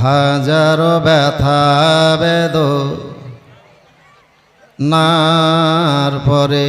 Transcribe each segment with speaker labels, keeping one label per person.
Speaker 1: হাজারো ব্যথা বেদনার পরে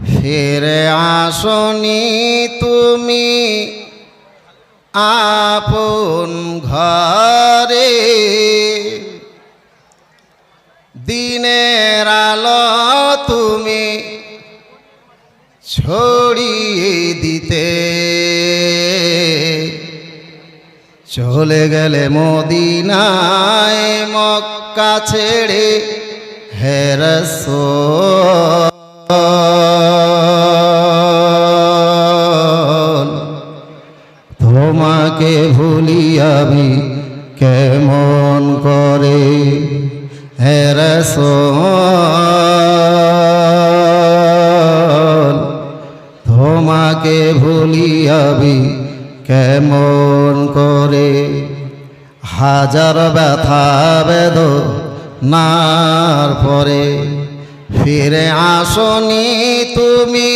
Speaker 1: ফিরে আসনি তুমি আপন ঘরে। দিনের আলো তুমি ছড়িয়ে দিতে চলে গেলে মদিনায় মক্কা ছেড়ে হে রাসূল। তোমাকে ভুলি আমি কেমন করে হে রাসূল। তোমাকে ভুলি আমি কেমন করে। হাজার ব্যথা বেদনার পরে ফিরে আসনি তুমি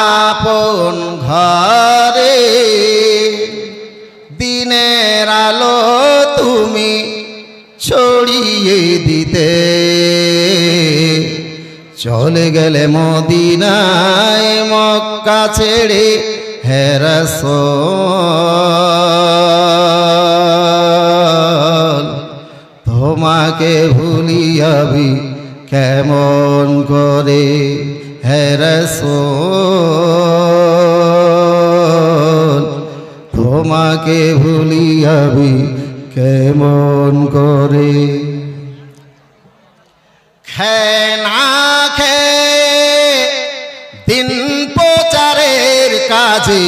Speaker 1: আপন ঘরে। দিনের আলো তুমি ছড়িয়ে দিতে চলে গেলে মদিনায় মক্কা ছেড়ে হে রাসূল। তোমাকে ভুলি আমি কেমন করে হে রাসূল। তোমাকে ভুলি আমি কেমন করে। খেয়ে না খেয়ে দিন প্রচারের কাজে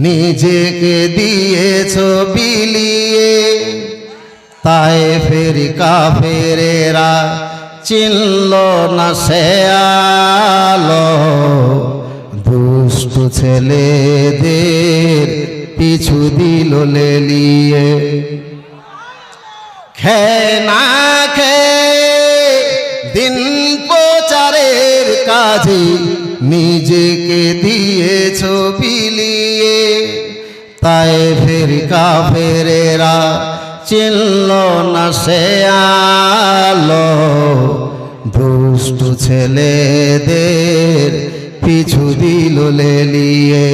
Speaker 1: নিজেকে দিয়েছ বিলিয়ে। তায়েফের কাফেরেরা চিনল না সে আলো। দুষ্ট ছেলেদের পিছু দিল লেলিয়ে। খেয়ে না খেয়ে দিন প্রচারের কাজে নিজেকে দিয়েছ বিলিয়ে। তায়েফের কাফেরেরা চিনল না সে আলো। দুষ্ট ছেলেদের পিছু দিল লেলিয়ে।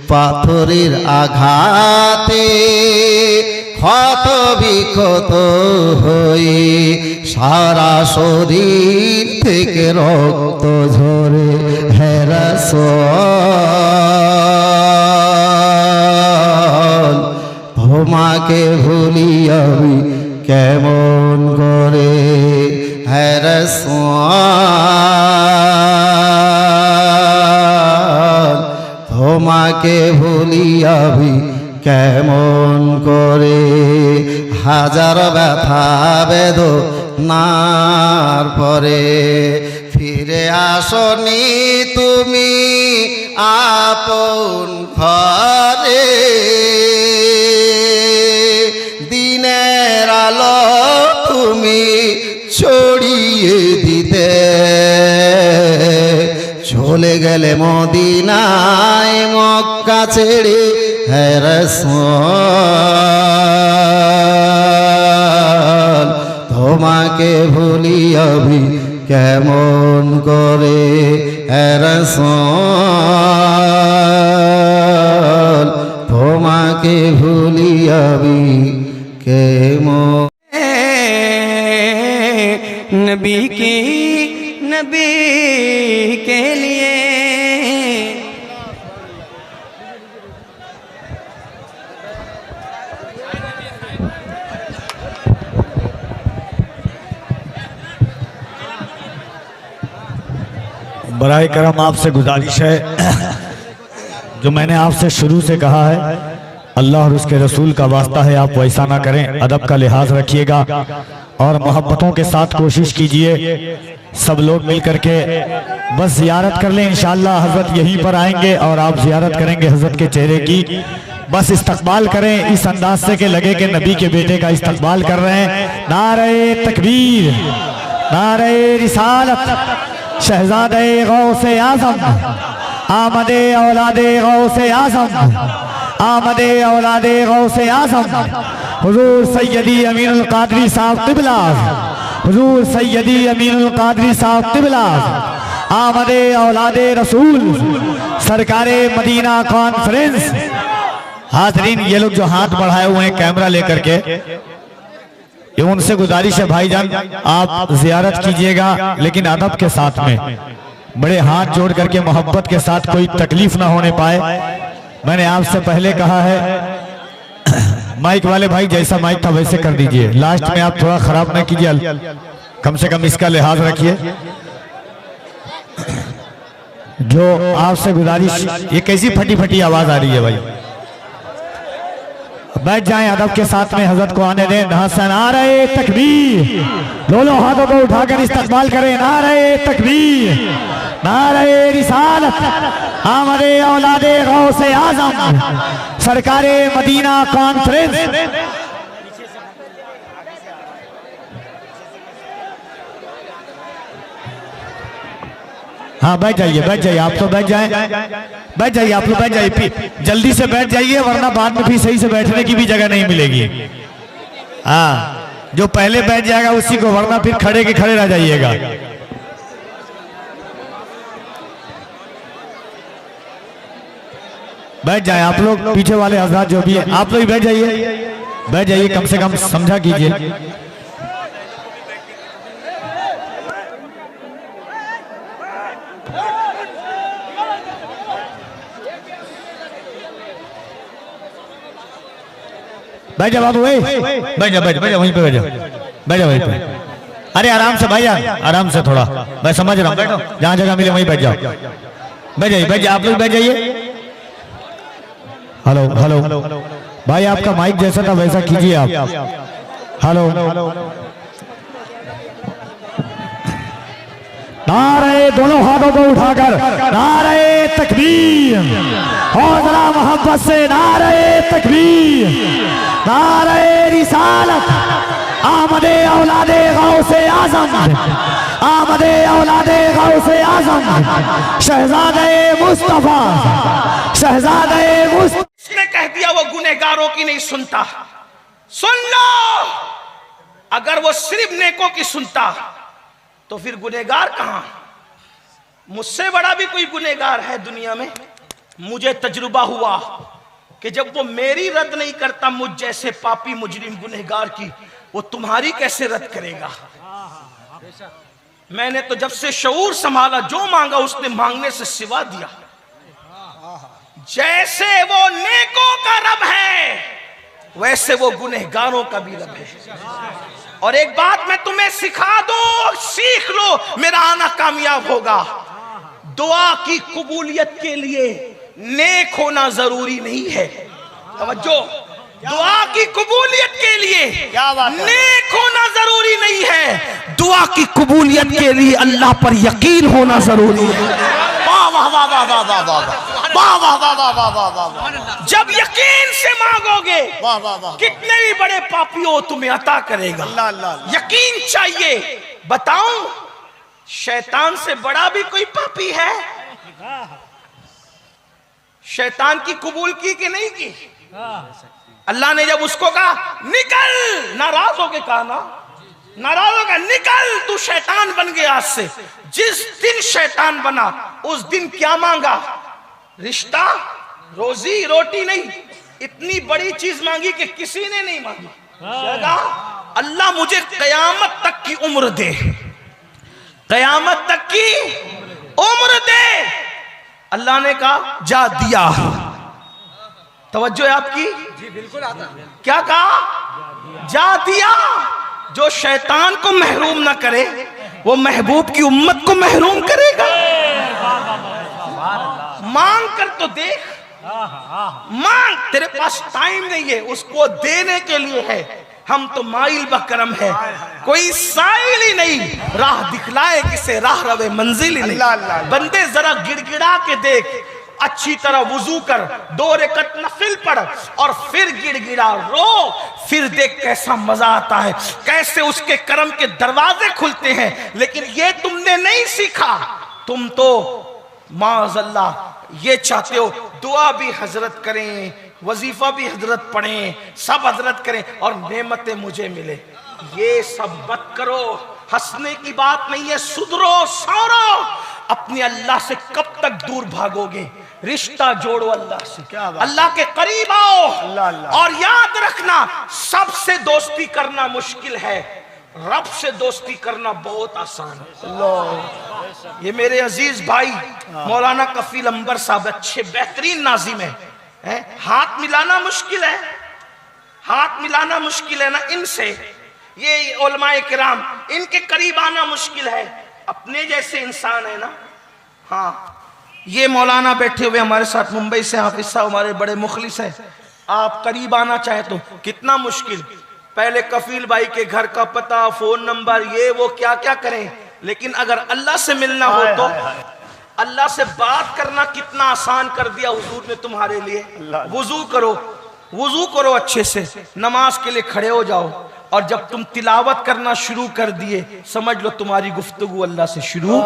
Speaker 1: পাথরের আঘাতে ক্ষত বিক্ষত হয়ে সারা শরীর থেকে রক্ত ঝরে হে রাসূল। তোমাকে ভুলি আমি কেমন করে হে রাসূল। তোমাকে ভুলি আমি কেমন করে। হাজার ব্যথা বেদনার পরে ফিরে আসনি তুমি আপন ঘরে। দিনের আলো তুমি ছড়িয়ে দিতে চলে গেলে মদিনায় মক্কা ছেড়ে হে রাসূল। তোমাকে ভুলি আমি কেমন করে হে রাসূল। তোমাকে ভুলি আমি কেমন।
Speaker 2: नबी के लिए
Speaker 3: बराए करम आपसे गुजारिश है, जो मैंने आपसे शुरू से कहा है, अल्लाह और उसके रसूल का वास्ता है, आप वैसा ना करें, अदब का लिहाज रखिएगा और मोहब्बतों के साथ कोशिश कीजिए। सब लोग मिल करके बस ज़ियारत कर लें। इंशाअल्लाह हज़रत यहीं पर आएंगे और आप ज़ियारत करेंगे हज़रत के चेहरे की। बस इस्तकबाल करें इस अंदाज से कि लगे कि नबी के बेटे का इस्तकबाल कर रहे हैं। नारे तकबीर, नारे रिसालत, शहजादे गौसे आज़म, आमदे औलादे गौसे आज़म, आमदे औलादे गौसे आज़म हुजूर सैयदी अमीनुल कादरी साहब क़िबला, हुजूर सैयदी अमीनुल कादरी साहब क़िबला, आमदे औलादे रसूल सरकारे मदीना कॉन्फ्रेंस। हाज़रीन, ये लोग जो हाथ बढ़ाए हुए हैं कैमरा लेकर के, ये उनसे गुजारिश है भाईजान आप जियारत कीजिएगा लेकिन अदब के साथ में, बड़े हाथ जोड़ करके मोहब्बत के साथ, कोई तकलीफ ना होने पाए। मैंने आपसे पहले कहा है माइक वाले भाई जैसा माइक था वैसे कर दीजिए, लास्ट में आप थोड़ा खराब ना कीजिए, कम से कम इसका लिहाज रखिए। जो आपसे गुजारिश, ये कैसी फटी फटी आवाज आ रही है भाई, बैठ जाएं अदब के साथ में, हजरत को आने दें। नारे तकबीर, दोनों हाथों को उठाकर इस्तकबाल करें। नारे तकबीर, नारे रिसालत, आमदे औलादे गौसे आज़म सरकारे मदीना कॉन्फ्रेंस। हाँ बैठ जाइए, बैठ जाइए, आप तो बैठ जाएं, बैठ जाइए, आप लोग बैठ जाइए, जल्दी से बैठ जाइए वरना बाद में फिर सही से बैठने की भी जगह नहीं मिलेगी। हाँ, जो पहले बैठ जाएगा उसी को, वरना फिर खड़े के खड़े रह जाइएगा। बैठ जाएं आप लोग, पीछे वाले हजरात जो भी है आप लोग बैठ जाइए, बैठ जाइए, कम से कम समझा कीजिए। बैठ जा बाबू, बैठ जा, बैठ जा वहीं पे, बैठ जा, बैठ जा वहीं पे। अरे आराम से भाई, आराम से थोड़ा, मैं समझ रहा हूँ, बैठो जहाँ जगह मिले वहीं बैठ जाओ, बैठ जाइए, बैठ जाइए, आप लोग बैठ जाइए। हेलो हेलो भाई, आपका माइक जैसा था वैसा कीजिए आप। हेलो, नारे दोनों हाथों को उठाकर नारे तकबीर, हौसला मोहब्बत से नारे तकबीर, नारे रिसालत, आमदे औलादे गौसे आज़म, आमदे औलादे गौसे आज़म, शहजादे मुस्तफा, शहजादे मुस्तफा।
Speaker 4: इसने कह दिया वो गुनहगारों की नहीं सुनता। सुन लो, अगर वो सिर्फ नेकों की सुनता तो फिर गुनहगार कहां? मुझसे बड़ा भी कोई गुनहगार है दुनिया में? मुझे तजुर्बा हुआ कि जब वो मेरी रद्द नहीं करता मुझ जैसे पापी मुजरिम गुनहगार की, वो तुम्हारी कैसे रद्द करेगा? मैंने तो जब से शऊर संभाला, जो मांगा उसने मांगने से सिवा दिया। जैसे वो नेकों का रब है वैसे वो गुनहगारों का भी रब है। और एक बात मैं तुम्हें सिखा दो, सीख लो, मेरा आना कामयाब होगा। दुआ की कबूलियत के लिए नेक होना जरूरी नहीं है। तवज्जो, दुआ की कबूलियत के लिए नेक होना जरूरी नहीं है, दुआ की कबूलियत के लिए अल्लाह पर यकीन होना जरूरी है। वाह वाह वाह वाह वाह वाह वाह वाह वाह वाह वाह वाह वाह वाह वाह। जब यकीन से मांगोगे, कितने भी बड़े पापी हो तुम्हें अता करेगा। यकीन चाहिए। बताऊं, शैतान से बड़ा भी कोई पापी है? शैतान की कबूल की कि नहीं की? अल्लाह ने जब उसको कहा निकल, नाराज होके कहा ना, नाराज होकर निकल, तू शैतान बन गया आज से। जिस दिन शैतान बना उस दिन क्या मांगा? रिश्ता, रोजी रोटी नहीं, इतनी बड़ी चीज मांगी कि किसी ने नहीं मांगी। अल्लाह मुझे कयामत तक की उम्र दे, कयामत तक की उम्र दे। अल्लाह ने कहा जा, दिया। तवज्जो है आपकी? जी बिल्कुल आता। क्या कहा? जा, दिया। जो शैतान को महरूम ना करे वो महबूब की उम्मत को महरूम करेगा। मांग कर तो देख, मांग, तेरे पास टाइम नहीं है, उसको देने के लिए है। हम तो माइल बकरम है, कोई साइल ही नहीं, राह दिखलाए किसे, राह रवे मंजिल ही नहीं। बंदे जरा गिड़गिड़ा के देख, अच्छी तरह वुजू कर, 2 रकअत नफिल पढ़ और फिर गिड़गिड़ा रो, फिर देख कैसा मजा आता है, कैसे उसके करम के दरवाजे खुलते हैं। लेकिन ये तुमने नहीं सीखा, तुम तो माज़अल्लाह ये चाहते हो दुआ भी हजरत करें, वजीफा भी हजरत पढ़ें, सब हजरत करें और नेमतें मुझे मिले। ये सब मत करो, हंसने की बात नहीं है, सुधरो, सौरो। अपने अल्लाह से कब तक दूर भागोगे? रिश्ता जोड़ो अल्लाह से, अल्लाह के करीब आओ। और याद रखना, सबसे दोस्ती करना मुश्किल है, रब से दोस्ती करना बहुत आसान है। ये मेरे अजीज भाई मौलाना कफील अंबर साहब अच्छे बेहतरीन नाजिम है। हाथ मिलाना मुश्किल है, हाथ मिलाना मुश्किल है ना इनसे, ये उलमाए किराम, इनके करीब आना मुश्किल है। अपने जैसे इंसान है ना। हाँ, ये मौलाना बैठे हुए हमारे साथ मुंबई से, हाफिज साहब हमारे बड़े मुखलिस हैं। आप करीब आना चाहे तो कितना मुश्किल, पहले कफील भाई के घर का पता, फोन नंबर, ये वो क्या क्या करें। लेकिन अगर अल्लाह से मिलना हो तो अल्लाह से बात करना कितना आसान कर दिया हुजूर ने तुम्हारे लिए। वुजू करो, वुजू करो अच्छे से, नमाज के लिए खड़े हो जाओ, और जब तुम तिलावत करना शुरू कर दिए, समझ लो तुम्हारी गुफ्तगू अल्लाह से शुरू।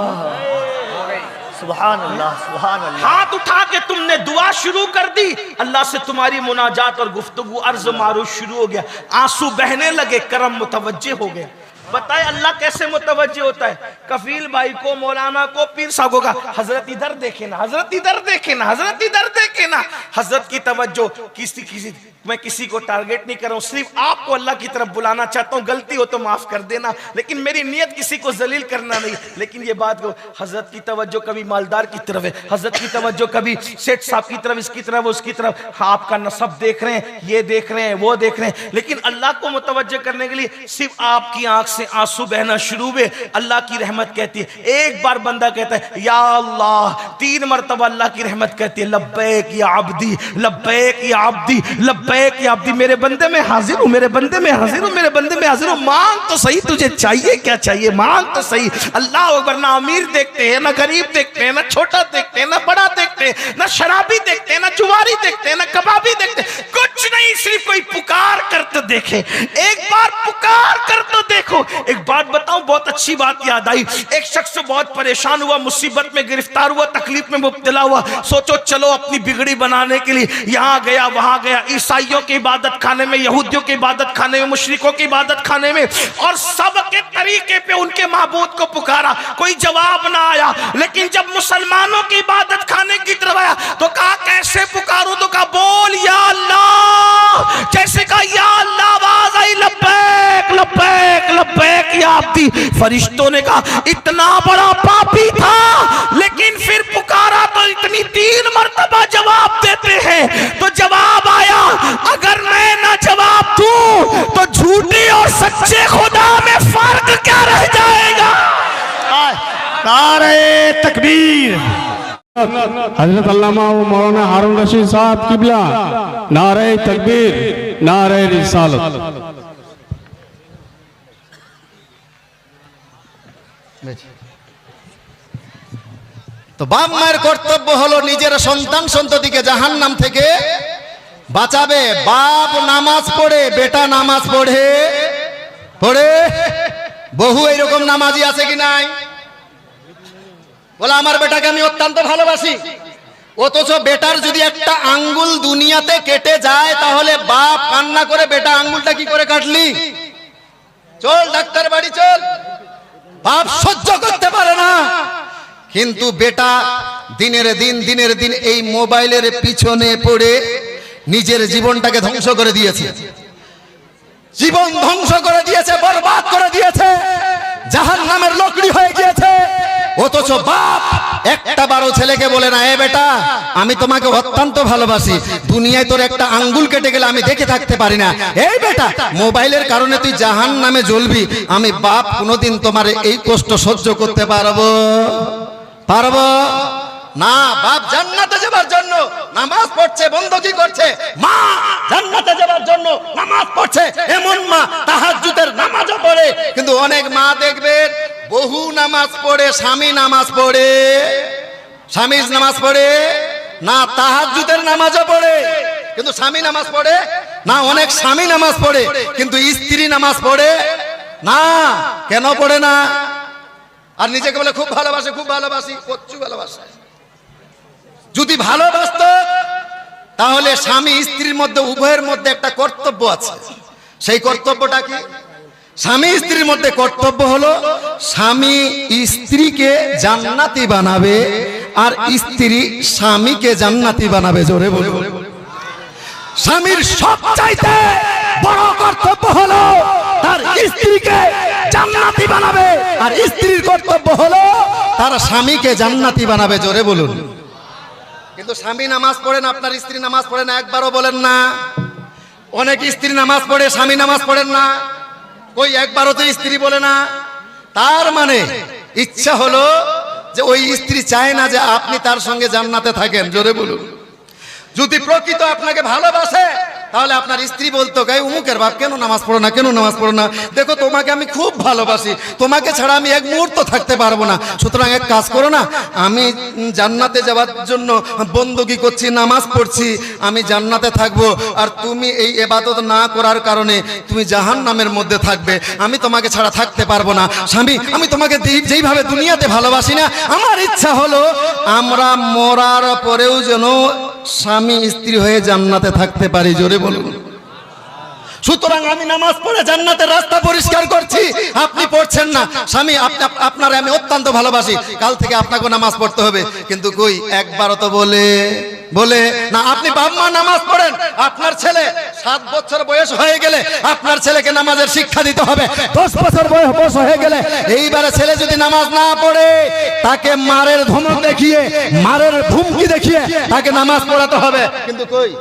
Speaker 5: सुभान अल्लाह, सुभान अल्लाह।
Speaker 4: हाथ उठा के तुमने दुआ शुरू कर दी, अल्लाह से तुम्हारी मुनाजात और गुफ्तगू, अर्ज मारूफ शुरू हो गया, आंसू बहने लगे, करम मुतवज्जे हो गए। बताए अल्लाह कैसे मुतवज्जे होता है? कफील भाई को, मौलाना को, पीर साहब को कहा, हजरत इधर देखे ना, हजरत इधर देखे ना, हजरत इधर देखे ना। हजरत की तवज्जो किसी मैं किसी को टारगेट नहीं कर रहा हूं, सिर्फ आपको अल्लाह की तरफ बुलाना चाहता हूं, गलती हो तो माफ कर देना, लेकिन मेरी नियत किसी को जलील करना नहीं। लेकिन ये बात को, हजरत की तवज्जो कभी मालदार की तरफ है, हजरत की तवज्जो कभी सेठ साहब की तरफ, इसकी तरफ, उसकी तरफ, आपका नसब देख रहे हैं, ये देख रहे हैं, वो देख रहे हैं। लेकिन अल्लाह को मुतवज्जो करने के लिए सिर्फ आपकी आंख से आंसू बहना शुरू हुए, अल्लाह की रहमत कहती है। एक बार बंदा कहता है या अल्लाह, 3 मरतबा अल्लाह की रहमत कहती है, लब्बैक या अब्दी, लब्बैक या अब्दी, लब्बैक या अब्दी, मेरे बंदे में हाजिर हूं, मेरे बंदे में हाजिर हूं, मेरे बंदे में हाजिर हूं। मांग तो सही, तुझे चाहिए क्या चाहिए, मांग तो सही। अल्लाह अकबर। ना अमीर देखते हैं, ना गरीब देखते हैं, ना छोटा देखते हैं, ना बड़ा देखते हैं, ना शराबी देखते हैं, ना जुआरी देखते हैं, ना कबाबी देखते हैं, कुछ नहीं, सिर्फ कोई पुकार कर तो देखे, एक बार पुकार कर तो देखो। एक बात बताऊं, बहुत अच्छी बात याद आई। एक शख्स बहुत परेशान हुआ, मुसीबत में गिरफ्तार हुआ, तकलीफ में मुब्तला हुआ। सोचो चलो अपनी बिगड़ी बनाने के लिए यहां गया वहां गया, ईसाइयों के इबादत खाने में, यहूदियों के इबादत खाने में, मुशरिकों के इबादत खाने में, और सबके तरीके पे उनके माबूद को पुकारा, कोई जवाब ना आया। लेकिन जब मुसलमानों की इबादत खाने की तरफ आया तो कहा कैसे पुकारूं, तो कहा बोल या अल्लाह। जैसे कहा या अल्लाह, आवाज आई लब्बैक लब्बैक लब्बैक या अब्दी। फरिश्तों ने कहा इतना बड़ा पापी था, लेकिन फिर पुकारा तो इतनी 3 मरतबा जवाब देते हैं। तो जवाब आया, अगर मैं ना जवाब दूं तो झूठे और सच्चे खुदा में फर्क क्या रह जाएगा?
Speaker 5: नारे तकबीर।
Speaker 6: हजरत अल्लामा व मौलाना हारून रशीद साहब किबला, नारे तकबीर, नारे रिसालत।
Speaker 1: তো বাপ মায়ের কর্তব্য হলো নিজের সন্তান সন্ততিকে জাহান্নাম থেকে বাঁচাবে। বাপ নামাজ পড়ে, বেটা নামাজ পড়ে পড়ে, বহু এইরকম নামাজি আছে কি নাই? বলে আমার বেটাকে আমি অত্যন্ত ভালোবাসি, অথচ বেটার যদি একটা আঙ্গুল দুনিয়াতে কেটে যায় তাহলে বাপ কান্না করে, বেটা আঙ্গুলটা কি করে কাটলি, চল ডাক্তার বাড়ি চল। বাপ সহ্য করতে পারে না, কিন্তু বেটা দিনের দিন এই মোবাইলের পিছনে পড়ে নিজের জীবনটাকে ধ্বংস করে দিয়েছে, জীবন ধ্বংস করে দিয়েছে, বরবাদ করে দিয়েছে, জাহান্নামের লকড়ি হয়ে গিয়েছে। অথচ বাপ একটা বারো ছেলেকে বলে না, এ বেটা আমি তোমাকে অত্যন্ত ভালোবাসি, দুনিয়ায় তোর একটা আঙ্গুল কেটে গেলে আমি দেখে থাকতে পারি না, এই বেটা মোবাইলের কারণে তুই জাহান্নামে জ্বলবি, আমি বাপ কোনোদিন তোমার এই কষ্ট সহ্য করতে পারবো না। বাপ জান্নাতে যাবার জন্য নামাজ পড়ছে, বন্দী করছে, মা জান্নাতে যাবার জন্য নামাজ পড়ছে, এমন মা তাহাজ্জুদের নামাজও পড়ে। কিন্তু অনেক মা দেখবেন বহু নামাজ পড়ে, স্বামী নামাজ পড়ে, স্বামী নামাজ পড়ে না, তাহাজ্জুদের নামাজও পড়ে কিন্তু স্বামী নামাজ পড়ে না। অনেক স্বামী নামাজ পড়ে কিন্তু স্ত্রী নামাজ পড়ে না। কেন পড়ে না? আর নিজেকে বলে খুব ভালোবাসে, খুব ভালোবাসি, কচ্ছু ভালোবাসে। যদি ভালোবাসত তাহলে স্বামী স্ত্রীর মধ্যে উভয়ের মধ্যে একটা কর্তব্য আছে। সেই কর্তব্যটা কি? স্বামী স্ত্রীর মধ্যে কর্তব্য হলো স্বামী স্ত্রীকে জান্নাতি বানাবে আর স্ত্রী স্বামীকে জান্নাতি বানাবে। জোরে বলুন। স্বামীর সবচাইতে বড় কর্তব্য হলো তার স্ত্রীকে জান্নাতি বানাবে আর স্ত্রীর কর্তব্য হলো তার স্বামীকে জান্নাতি বানাবে। জোরে বলুন। কিন্তু স্বামী নামাজ পড়েন, আপনার স্ত্রী নামাজ পড়ে না, একবারও বলেন না। অনেক স্ত্রী নামাজ পড়ে, স্বামী নামাজ পড়েন না, ওই একবারও তো স্ত্রী বলে না। তার মানে ইচ্ছা হলো যে ওই স্ত্রী চায় না যে আপনি তার সঙ্গে জান্নাতে থাকেন। জোরে বলুন। যদি প্রকৃত আপনাকে ভালোবাসে তাহলে আপনার স্ত্রী বলতো, গায়ে উমুকের বাপ কেন নামাজ পড়ো না, কেন নামাজ পড়ো না, দেখো তোমাকে আমি খুব ভালোবাসি, তোমাকে ছাড়া আমি এক মুহূর্ত থাকতে পারবো না, সুতরাং এক কাজ করো না, আমি জান্নাতে যাওয়ার জন্য বন্দগি করছি, নামাজ পড়ছি, আমি জান্নাতে থাকবো, আর তুমি এই ইবাদত না করার কারণে তুমি জাহান্নামের মধ্যে থাকবে, আমি তোমাকে ছাড়া থাকতে পারবো না। স্বামী, আমি তোমাকে যেইভাবে দুনিয়াতে ভালোবাসি না, আমার ইচ্ছা হলো আমরা মরার পরেও যেন স্বামী স্ত্রী হয়ে জান্নাতে থাকতে পারি। জোরে বলুন। সুতরাং আমি নামাজ পড়ে জান্নাতের রাস্তা পরিষ্কার করছি, আপনি পড়ছেন না। স্বামী, আপনার আমি অত্যন্ত ভালোবাসি, কাল থেকে আপনাকে নামাজ পড়তে হবে, কিন্তু কই একবারও তো বলে না। আপনি বাপ মা নামাজ পড়েন, আপনার ছেলে 7 বছর বয়স হয়ে গেলে আপনার ছেলেকে নামাজের শিক্ষা দিতে হবে। 10 বছর বয়স হয়ে গেলে এইবারে ছেলে যদি নামাজ না পড়ে তাকে মারের ধমক দেখিয়ে, মারের হুমকি দেখিয়ে তাকে নামাজ পড়াতে হবে। কিন্তু কই